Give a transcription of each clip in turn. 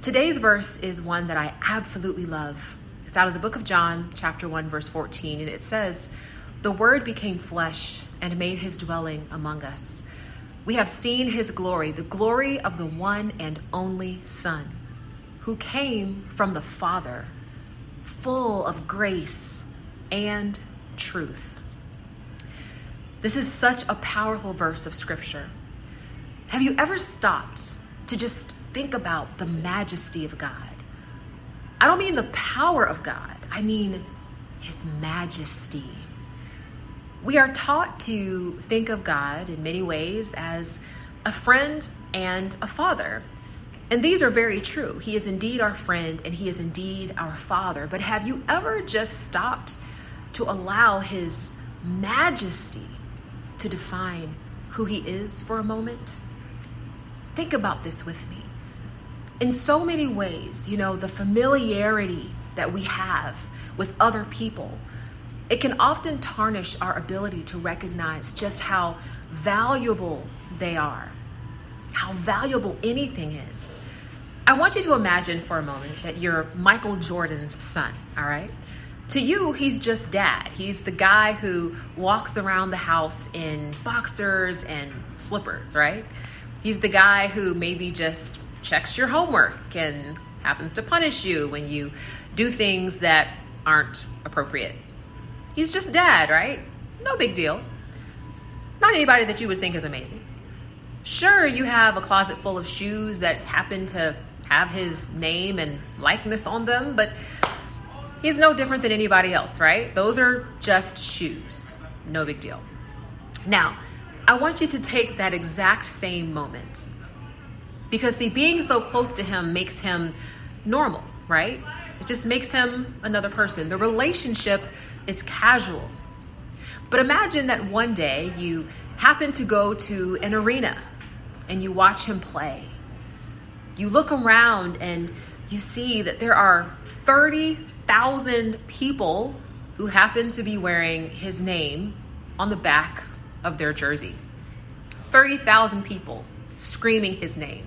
Today's verse is one that I absolutely love. It's out of the book of John, chapter 1, verse 14, and it says, "The Word became flesh and made his dwelling among us. We have seen his glory, the glory of the one and only Son, who came from the Father, full of grace and truth." This is such a powerful verse of Scripture. Have you ever stopped to just think about the majesty of God? I don't mean the power of God. I mean his majesty. We are taught to think of God in many ways as a friend and a father. And these are very true. He is indeed our friend and he is indeed our father. But have you ever just stopped to allow his majesty to define who he is for a moment? Think about this with me. In so many ways, the familiarity that we have with other people, it can often tarnish our ability to recognize just how valuable they are, how valuable anything is. I want you to imagine for a moment that you're Michael Jordan's son, all right? To you, he's just dad. He's the guy who walks around the house in boxers and slippers, right? He's the guy who maybe just checks your homework and happens to punish you when you do things that aren't appropriate. He's just dad, right? No big deal. Not anybody that you would think is amazing. Sure, you have a closet full of shoes that happen to have his name and likeness on them, but he's no different than anybody else, right? Those are just shoes. No big deal. Now, I want you to take that exact same moment. Because see, being so close to him makes him normal, right? It just makes him another person. The relationship is casual. But imagine that one day you happen to go to an arena and you watch him play. You look around and you see that there are 30,000 people who happen to be wearing his name on the back of their jersey. 30,000 people screaming his name.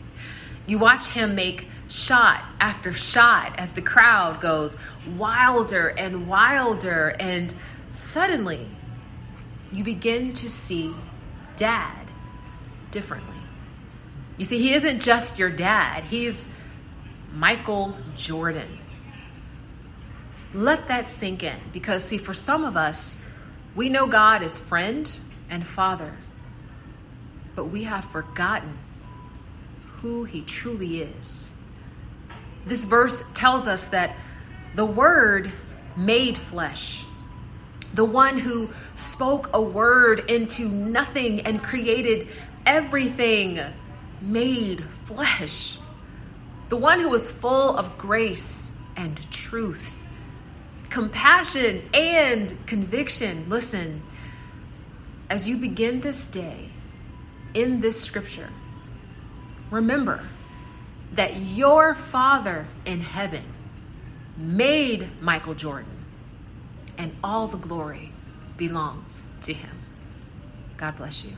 You watch him make shot after shot as the crowd goes wilder and wilder, and suddenly you begin to see dad differently. You see, he isn't just your dad, he's Michael Jordan. Let that sink in, because see, for some of us, we know God as friend and father, but we have forgotten who he truly is. This verse tells us that the Word made flesh, the one who spoke a word into nothing and created everything, made flesh, the one who was full of grace and truth, compassion and conviction. Listen, as you begin this day in this scripture, remember that your Father in heaven made Michael Jordan, and all the glory belongs to him. God bless you.